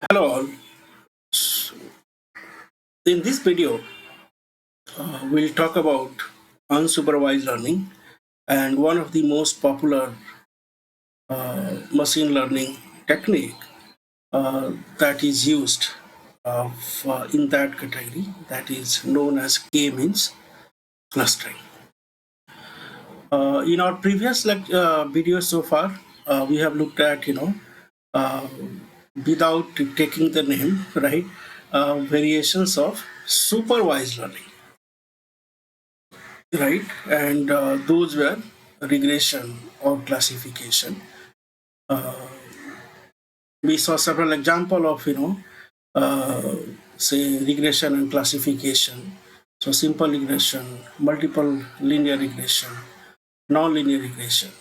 Hello all. In this video, we'll talk about unsupervised learning and one of the most popular machine learning technique that is used in that category that is known as K-means clustering. In our previous videos so far, we have looked at uh, without taking the name right variations of supervised learning, right? And those were regression or classification. Uh, we saw several example of uh, say regression and classification. So simple regression, multiple linear regression, non-linear regression.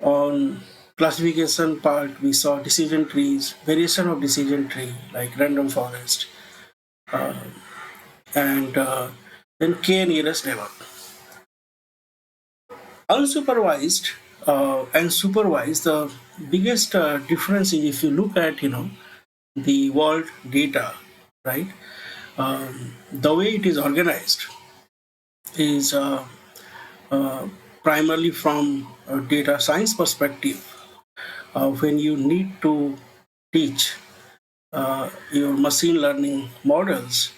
On classification part, we saw decision trees, variation of decision tree like random forest, uh, and then k nearest neighbor. Unsupervised and supervised, the biggest difference is if you look at the world data, right? The way it is organized is uh, primarily from a data science perspective. When you need to teach your machine learning models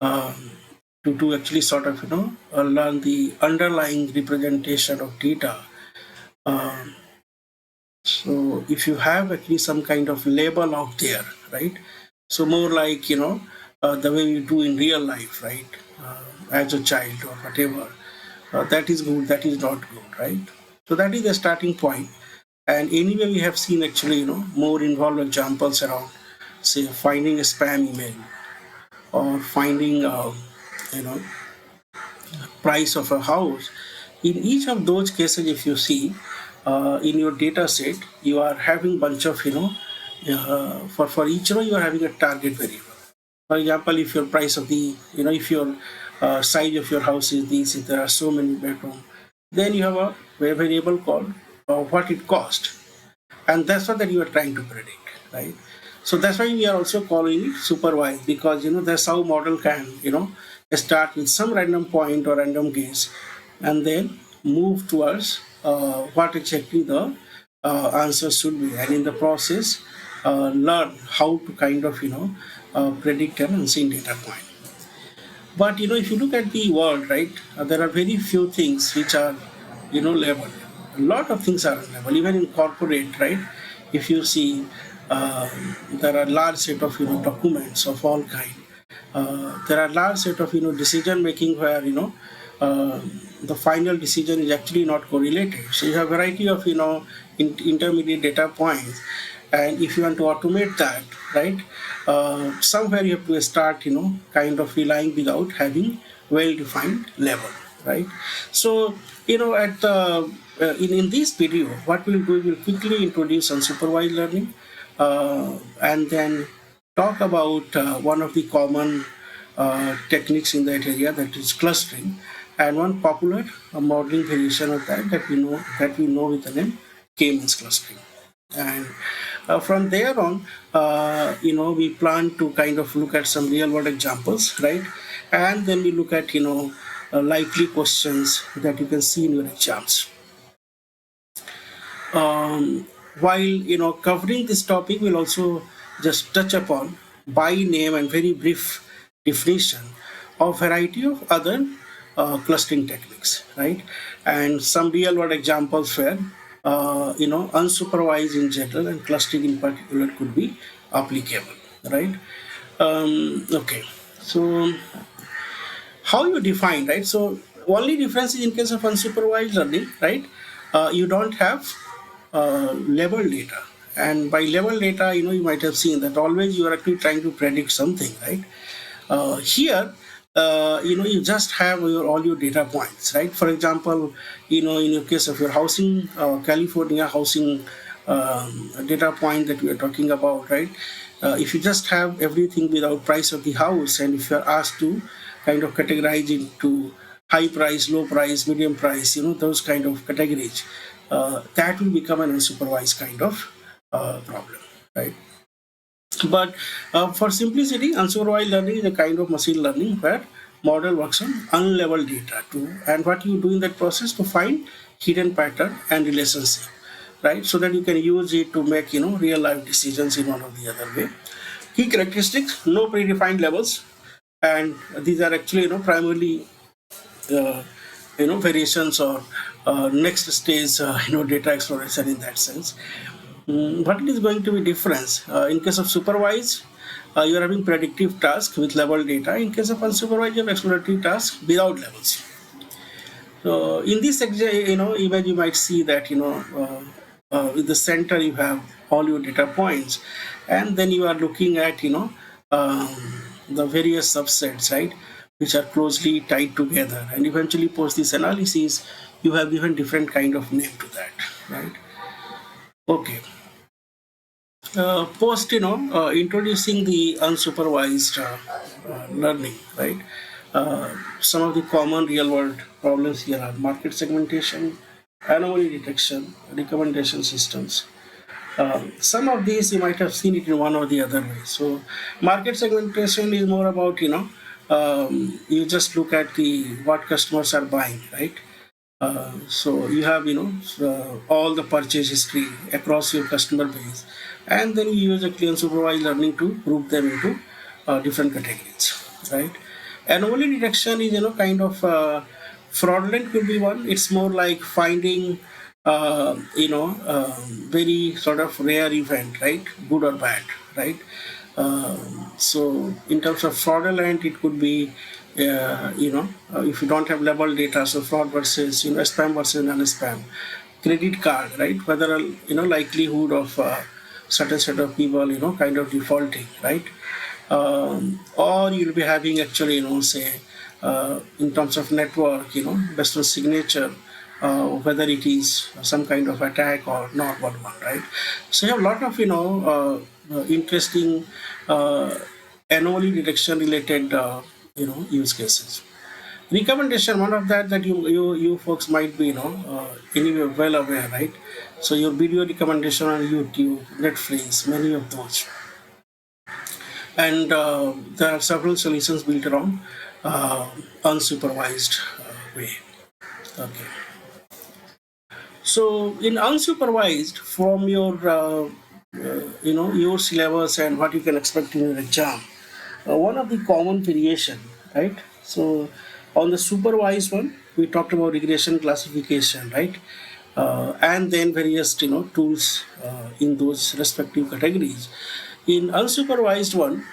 to actually sort of learn the underlying representation of data. Um, So if you have actually some kind of label out there, right? So more like the way you do in real life, right? As a child or whatever, that is good. That is not good, right? So that is the starting point. And anyway, we have seen actually more involved examples around, say, finding a spam email or finding you know price of a house. In each of those cases, if you see in your data set, you are having bunch of for each row you are having a target variable. For example, if your price of the if your size of your house is this, if there are so many bedroom, then you have a variable called what it cost, and that's what that you are trying to predict, right? So that's why we are also calling it supervised, because that's how model can start with some random point or random guess and then move towards what exactly the answer should be, and in the process learn how to kind of predict an unseen data point. But if you look at the world, right, there are very few things which are labeled. A lot of things are labeled, even in corporate, right? If you see, uh, there are large set of documents of all kind. There are large set of decision making where uh, the final decision is actually not correlated. So you have variety of intermediate data points, and if you want to automate that, right, somewhere you have to start kind of relying without having well defined level, right? So at in this video, what we'll do, we'll quickly introduce unsupervised learning, and then talk about one of the common techniques in that area, that is clustering, and one popular modeling variation of that we know with the name K-means clustering. And from there on, we plan to kind of look at some real world examples, right? And then we look at likely questions that you can see in your exams. um, while covering this topic, we'll also just touch upon by name and very brief definition of variety of other clustering techniques, right? And some real world examples where unsupervised in general and clustering in particular could be applicable, right? Okay, so how you define, right? So only difference is in case of unsupervised learning, right? You don't have level data, and by level data, you might have seen that always you are actually trying to predict something, right? Here, you just have all your data points, right? For example, in your case of your housing, California housing data point that we are talking about, right? If you just have everything without price of the house, and if you are asked to kind of categorize into high price, low price, medium price, those kind of categories, that will become an unsupervised kind of problem, right? But for simplicity, unsupervised learning is a kind of machine learning where model works on unlabeled data too, and what you do in that process to find hidden pattern and relationship, right? So that you can use it to make real life decisions in one or the other way. Key characteristics: no predefined levels, and these are actually primarily uh, variations or next stage data exploration in that sense. What is going to be difference? In case of supervised, you are having predictive task with level data. In case of unsupervised, you have exploratory task without levels. So in this image, you might see that with the center you have all your data points, and then you are looking at the various subsets, right, which are closely tied together, and eventually post this analysis, you have given different kind of name to that, right? Okay. Post introducing the unsupervised learning, right? Some of the common real world problems here are market segmentation, anomaly detection, recommendation systems. Some of these you might have seen it in one or the other way. So market segmentation is more about you just look at the what customers are buying, right? So you have all the purchase history across your customer base, and then you use a clean supervised learning to group them into different categories, right? Anomaly detection is fraudulent could be one. It's more like finding very sort of rare event, right? Good or bad, right? So in terms of fraudulent, it could be if you don't have level data, so fraud versus spam versus non-spam, credit card, right? Whether likelihood of certain set of people kind of defaulting, right? Or you'll be having actually say in terms of network, based on signature, whether it is some kind of attack or not, what one, right? So you have a lot of interesting anomaly detection related use cases. Recommendation, one of that you folks might be anyway well aware, right? So your video recommendation on YouTube, Netflix, many of those, and there are several solutions built around unsupervised way. Okay. So in unsupervised, from your your syllabus and what you can expect in your exam, one of the common variation, right? So on the supervised one, we talked about regression classification, right? And then various tools in those respective categories. In unsupervised one,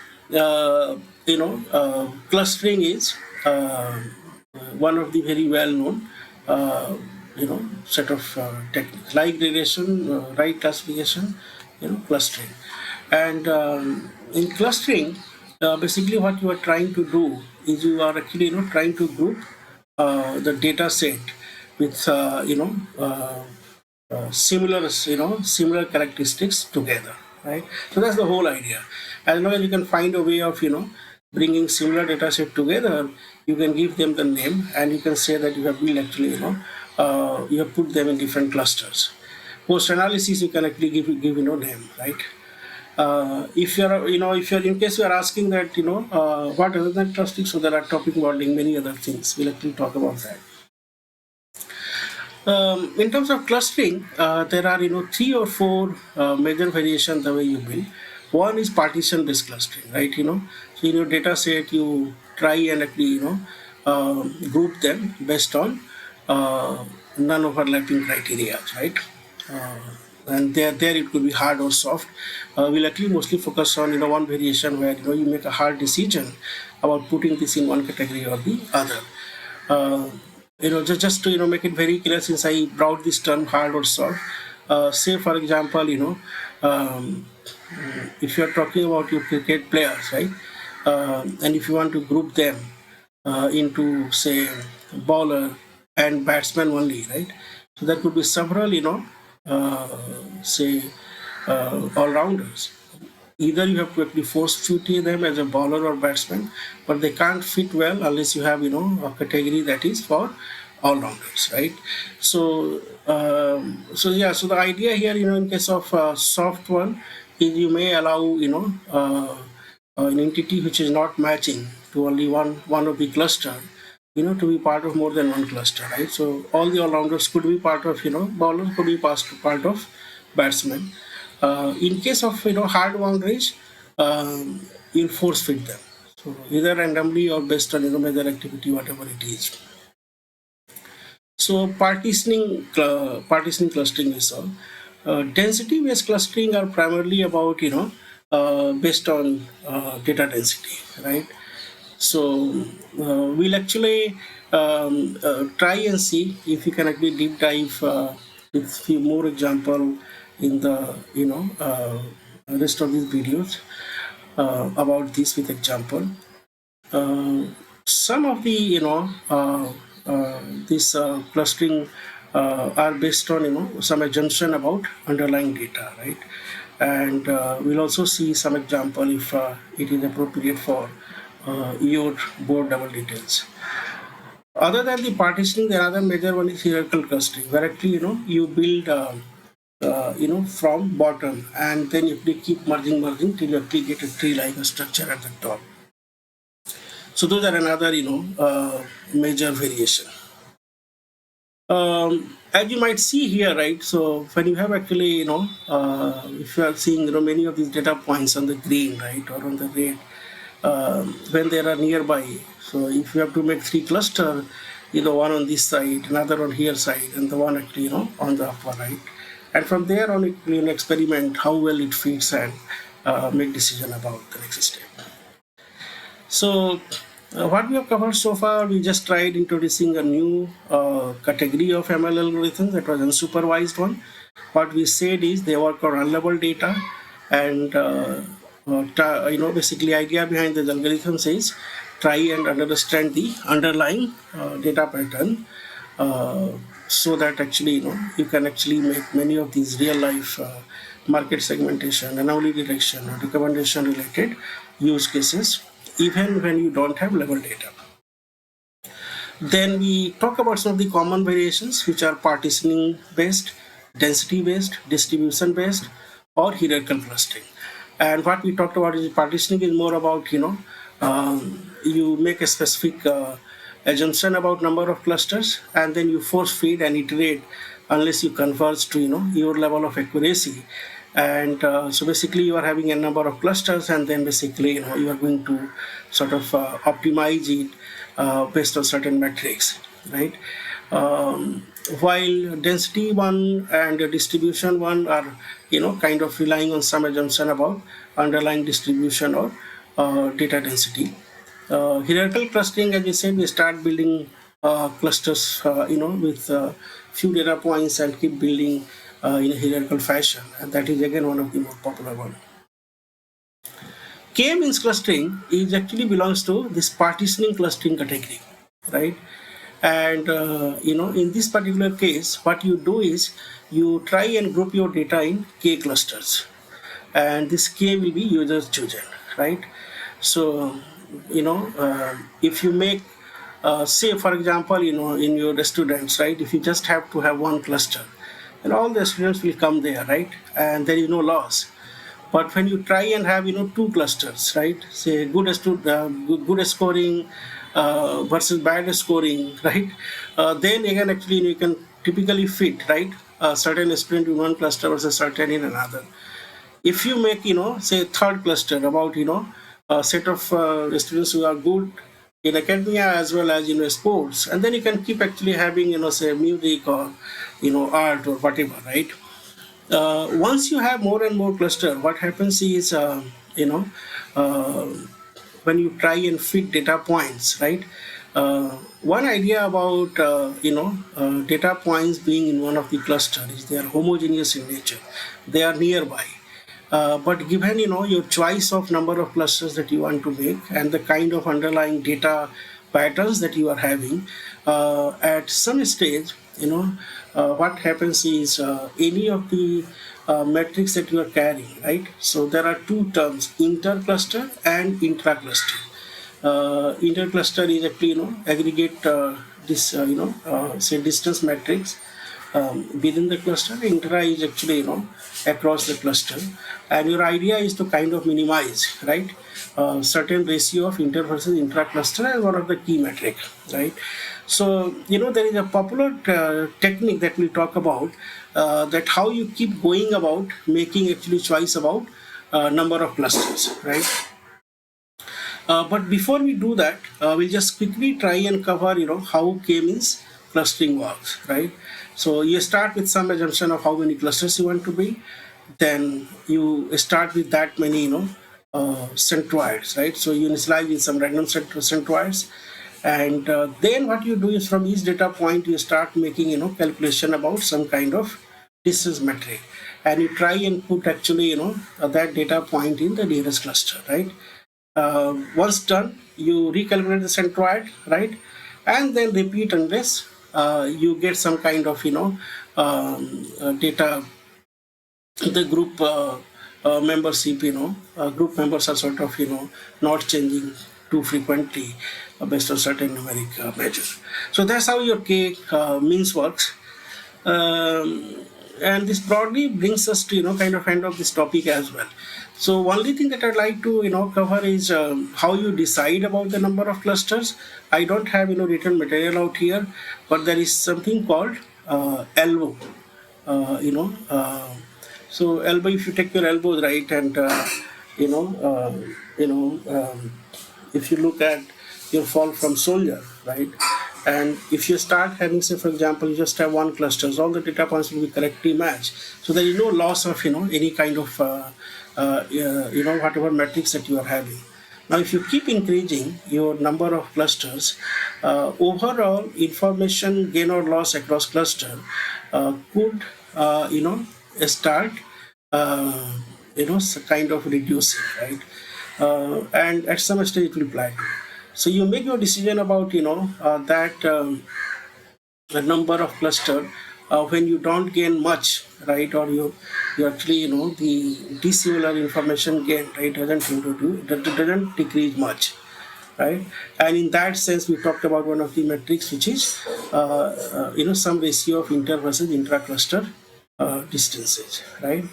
clustering is one of the very well known set of techniques like regression, right classification, clustering, and in clustering, basically what you are trying to do is you are actually trying to group the data set with similar characteristics together, right? So that's the whole idea. As long as you can find a way of bringing similar data set together, you can give them the name, and you can say that you have been actually you have put them in different clusters. Post analysis, you can actually give name, right? If you're if you're in case you are asking that what other than clustering, so there are topic modeling, many other things. We'll actually talk about that. In terms of clustering, there are three or four major variations the way you build. One is partition-based clustering, right? So in your data set, you try and actually group them based on non-overlapping criteria, right? Uh, and there it could be hard or soft. We'll actually mostly focus on one variation where you make a hard decision about putting this in one category or the other. Uh, just to make it very clear, since I brought this term hard or soft, say for example um, if you are talking about your cricket players, right, and if you want to group them into say bowler and batsman only, right, so there could be several uh, say all rounders. Either you have to actually force fit them as a bowler or batsman, but they can't fit well unless you have a category that is for all rounders, right? So so yeah, so the idea here in case of soft one, is you may allow, an entity which is not matching to only one of the cluster, to be part of more than one cluster, right? So all the all-rounders could be part of, bowlers could be part of batsmen. In case of, hard boundaries, you'll force fit them. So either randomly or based on, major activity, whatever it is. So partitioning clustering we saw. Density-based clustering are primarily about, based on data density, right? So we'll actually try and see if we can actually deep dive with few more example in the rest of these videos about this with example. Uh, some of the this clustering are based on some assumption about underlying data, right? And we'll also see some example if it is appropriate for your board level details. Other than the partitioning, the other major one is hierarchical clustering, where actually you build from bottom, and then you keep merging till you actually get a tree-like structure at the top. So those are another major variation. As you might see here, right? So when you have actually if you are seeing many of these data points on the green, right, or on the red, when they are nearby. So if you have to make three cluster, one on this side, another on here side, and the one actually on the upper right, and from there on you can experiment how well it fits and make decision about the next step. So what we have covered so far, we just tried introducing a new category of ML algorithms, that was unsupervised one. What we said is they work on unlabeled data, and basically idea behind this algorithms is try and understand the underlying data pattern, so that actually you can actually make many of these real life market segmentation, anomaly detection, or recommendation related use cases, even when you don't have level data. Then we talk about some of the common variations, which are partitioning based, density based, distribution based, or hierarchical clustering. And what we talked about is partitioning is more about you make a specific assumption about number of clusters, and then you force feed and iterate unless you converge to your level of accuracy. And so basically you are having a number of clusters, and then basically you are going to sort of optimize it based on certain metrics, right? While density one and distribution one are kind of relying on some assumption about underlying distribution or data density. Hierarchical clustering, as we said, we start building clusters with few data points and keep building in a hierarchical fashion, and that is again one of the more popular one. K-means clustering is actually belongs to this partitioning clustering category, right? And in this particular case, what you do is you try and group your data in K clusters, and this K will be user chosen, right? So if you make say for example in your students, right, if you just have to have one cluster, and all the students will come there, right, and there is no loss. But when you try and have two clusters, right, say good scoring versus bad scoring, right, then again actually you can typically fit, right, a certain student in one cluster versus certain in another. If you make say third cluster about a set of students who are good in academia as well as sports, and then you can keep actually having say music or art or whatever, right? Once you have more and more cluster, what happens is uh, when you try and fit data points, right? One idea about data points being in one of the cluster is they are homogeneous in nature, they are nearby. But given your choice of number of clusters that you want to make and the kind of underlying data patterns that you are having, at some stage what happens is any of the metrics that you are carrying, right? So there are two terms, intercluster and intracluster. Intercluster is actually aggregate this say distance metrics within the cluster. Intra is actually across the cluster. and your idea is to kind of minimize, right, certain ratio of inter versus intra cluster as one of the key metric, right? So there is a popular technique that we talk about, that how you keep going about making actually choice about number of clusters, right? But before we do that, we'll just quickly try and cover, how k-means clustering works, right? So you start with some assumption of how many clusters you want to be. Then you start with that many, centroids, right? So you initialize with some random centroids. And then what you do is from each data point, you start making, calculation about some kind of distance metric. And you try and put actually, that data point in the nearest cluster, right? Once done, you recalculate the centroid, right, and then repeat unless you get some kind of data. The group membership, group members are sort of not changing too frequently based on certain numeric measure. So that's how your k means works. And this broadly brings us to kind of end of this topic as well. So only thing that I'd like to cover is how you decide about the number of clusters. I don't have written material out here, but there is something called elbow. uh, you know uh, so elbow, if you take your elbows, right, and you know if you look at your fall from soldier, right, and if you start having, say for example, you just have one clusters, all the data points will be correctly matched, so there is no loss of any kind of whatever metrics that you are having. Now if you keep increasing your number of clusters, overall information gain or loss across cluster could start kind of reducing, right? And at some stage it will plateau. So you make your decision about that the number of cluster when you don't gain much, right, or you actually the dissimilar information gain, right, doesn't decrease much, right? And in that sense, we talked about one of the metrics, which is some ratio of inter versus intra cluster distances, right?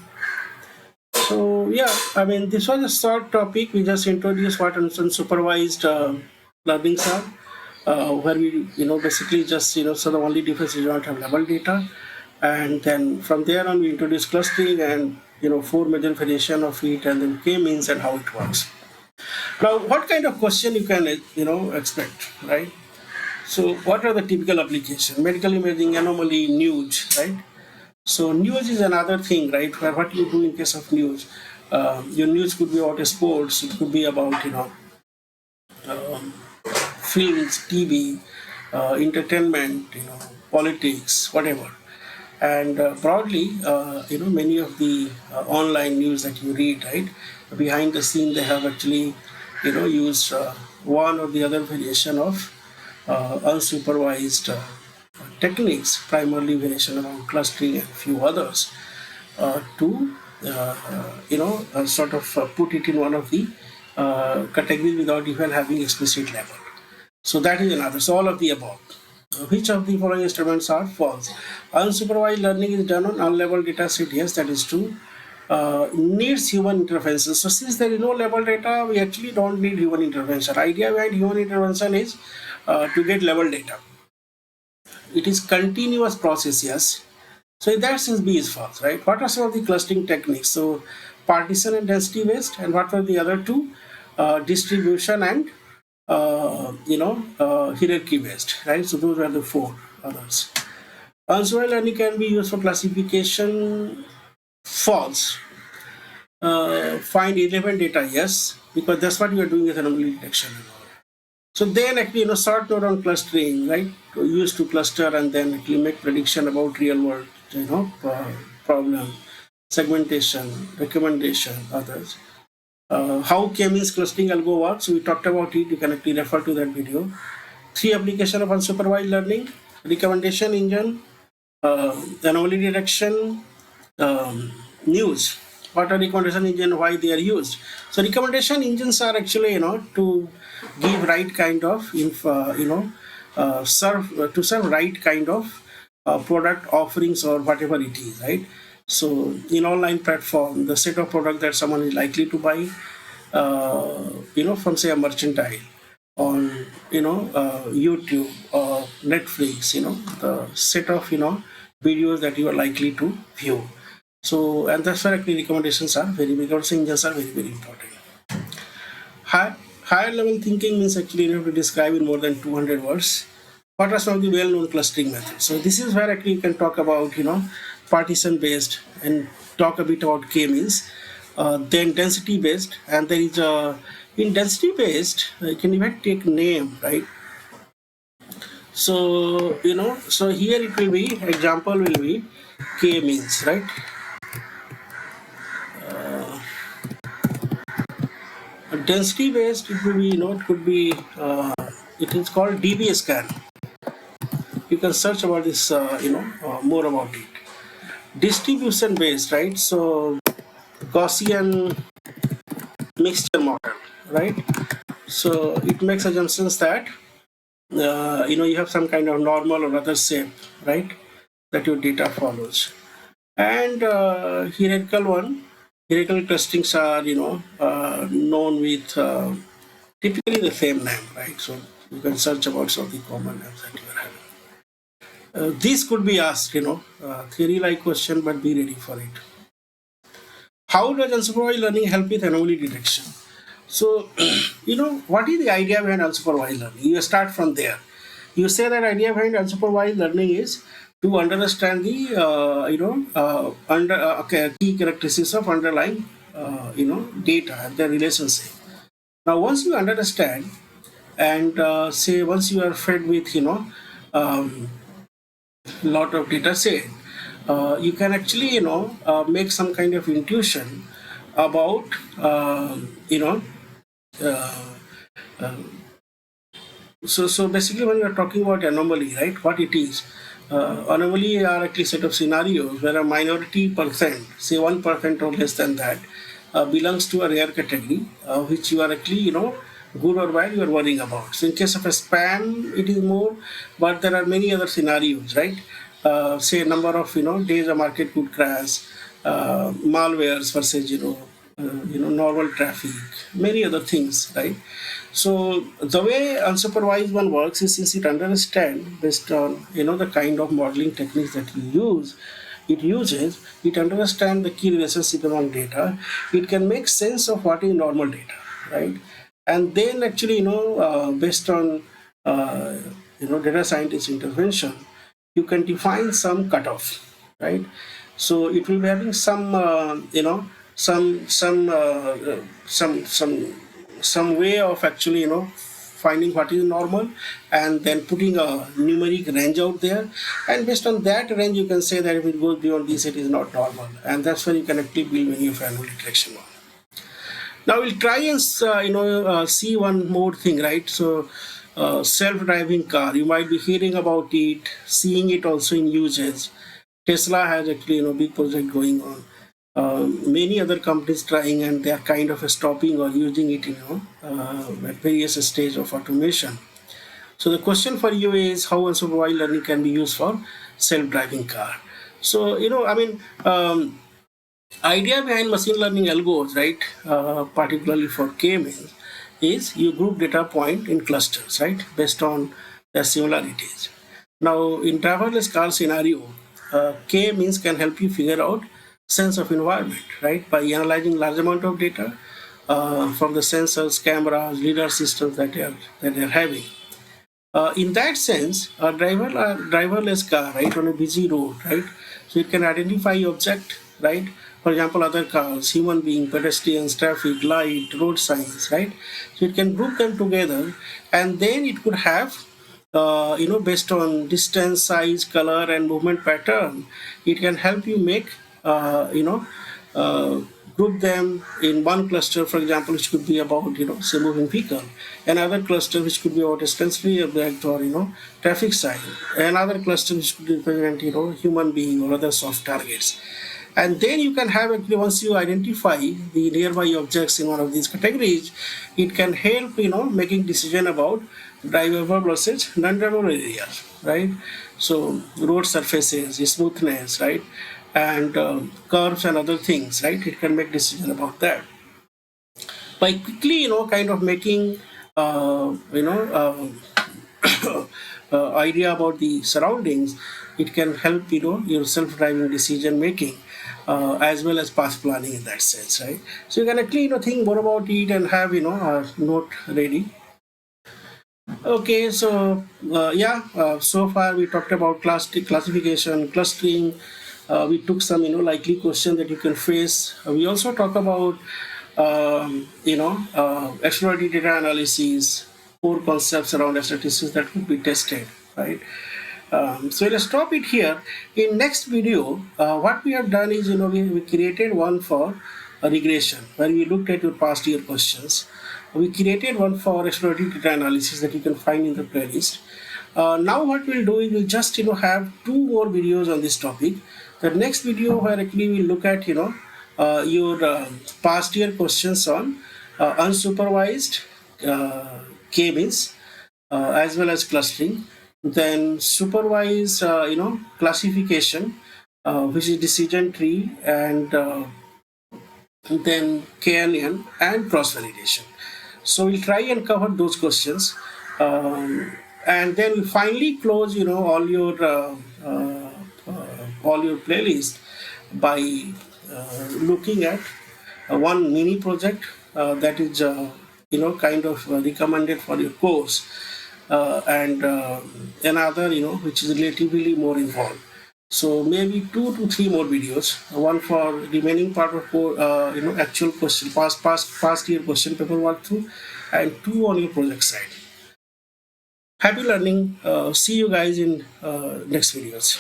So yeah, I mean, this was a short topic. We just introduced what unsupervised learnings are, where we basically just so the only difference is you don't have level data, and then from there on we introduce clustering and four major variation of it, and then k-means and how it works. Now, what kind of question you can expect, right? So, what are the typical applications? Medical imaging, anomaly, news, right? So, news is another thing, right? Where what you do in case of news, your news could be about sports, it could be about um, films, TV, entertainment, politics, whatever. And broadly, many of the online news that you read, right, behind the scene, they have actually, used one or the other variation of unsupervised techniques, primarily variation around clustering and a few others, to sort of put it in one of the categories without even having explicit level. So that is another. So all of the above. Which of the following statements are false? Unsupervised learning is done on unlabeled data set. Yes, that is true. Needs human intervention. So since there is no labeled data, we actually don't need human intervention. Idea behind human intervention is to get level data. It is continuous process, yes. So in that sense, B is false, right? What are some of the clustering techniques? So partition and density based, and what were the other two? Distribution and hierarchy based, right? So those are the four others. Unsupervised learning can be used for classification. False. Find irrelevant data, yes, because that's what you are doing with anomaly detection. So then actually, short node on clustering, right? Used to cluster and then actually make prediction about real world, problem, segmentation, recommendation, others. How k-means clustering algo works, we talked about it. You can actually refer to that video. 3 application of unsupervised learning: recommendation engine, anomaly detection, news. What are recommendation engine? Why they are used? So recommendation engines are actually to give right kind of serve right kind of product offerings or whatever it is, right? So in online platform, the set of product that someone is likely to buy, from say a mercantile on, YouTube or Netflix, the set of, videos that you are likely to view. So, and that's why actually recommendations are very, recommendation engines are very, very important. High, higher level thinking means actually you have to describe in more than 200 words what are some of the well-known clustering methods. So this is where actually you can talk about, partition based and talk a bit about K-means, then density based, and there is a, in density based, you can even take name, right? So, so here it will be, example will be K-means, right? Density based, it will be, it could be, it is called DB scan. You can search about this, more about it. Distribution based, right? So Gaussian mixture model, right? So it makes assumptions that, you have some kind of normal or other shape, right? That your data follows. And hierarchical clusterings are, known with typically the same name, right? So you can search about some of the common names that you are having. This could be asked, theory-like question, but be ready for it. How does unsupervised learning help with anomaly detection? So, what is the idea behind unsupervised learning? You start from there. You say that idea behind unsupervised learning is to understand the, key characteristics of underlying, data and their relationship. Now, once you understand, and say once you are fed with, um, lot of data set, you can actually, make some kind of intuition about, uh, uh, so basically when you are talking about anomaly, right, what it is, anomaly are actually set of scenarios where a minority percent, say 1% or less than that, belongs to a rare category, which you are actually, good or bad, you are worrying about. So in case of a spam, it is more, but there are many other scenarios, right? Say number of, days a market could crash, malwares versus, normal traffic, many other things, right? So the way unsupervised one works is, since it understands based on, the kind of modeling techniques that you use, it understands the key relationship among data. It can make sense of what is normal data, right? And then actually, based on, data scientist intervention, you can define some cutoff, right? So it will be having some, some way of actually, finding what is normal, and then putting a numeric range out there, and based on that range you can say that if it goes beyond this, it is not normal, and that's where you can actually build many of anomaly detection on. Now we'll try and see one more thing, right? So self-driving car, you might be hearing about it, seeing it also in usage. Tesla has actually, big project going on. Many other companies trying, and they are kind of stopping or using it, at various stage of automation. So the question for you is how unsupervised learning can be used for self-driving car. So, idea behind machine learning algos, right, particularly for K-means, is you group data point in clusters, right, based on their similarities. Now, in driverless car scenario, K-means can help you figure out sense of environment, right, by analyzing large amount of data from the sensors, cameras, lidar systems that they are having. In that sense, a driverless car, right, on a busy road, right, so it can identify object, right, for example, other cars, human being, pedestrians, traffic, light, road signs, right, so it can group them together, and then it could have, based on distance, size, color, and movement pattern, it can help you make, uh, group them in one cluster, for example, which could be about, say, moving vehicle, another cluster which could be about a sensory object or, traffic sign, another cluster which could represent, human being or other soft targets. And then you can have, actually, once you identify the nearby objects in one of these categories, it can help, making decision about drivable versus non-drivable areas, right? So road surfaces, smoothness, right? and curves and other things, right? It can make decision about that by quickly, kind of making, idea about the surroundings. It can help, your self-driving decision making, as well as path planning in that sense, right? So you can actually, think more about it and have, a note ready. Okay, so so far we talked about classification, clustering. We took some, likely question that you can face. We also talk about, exploratory data analysis, core concepts around statistics that could be tested, right? So let's stop it here. In next video, what we have done is, we created one for a regression where we looked at your past year questions. We created one for exploratory data analysis that you can find in the playlist. Now what we'll do is we'll just, have two more videos on this topic. The next video where actually we'll look at, your past year questions on unsupervised K-means, as well as clustering, then supervise, classification, which is decision tree, and then KNN and cross validation. So we'll try and cover those questions, and then we finally close, all your playlist by looking at one mini project that is, kind of recommended for your course, and another, which is relatively more involved. So maybe 2 to 3 more videos, one for remaining part of actual question, past year question paper walkthrough, and 2 on your project side. Happy learning. See you guys in next videos.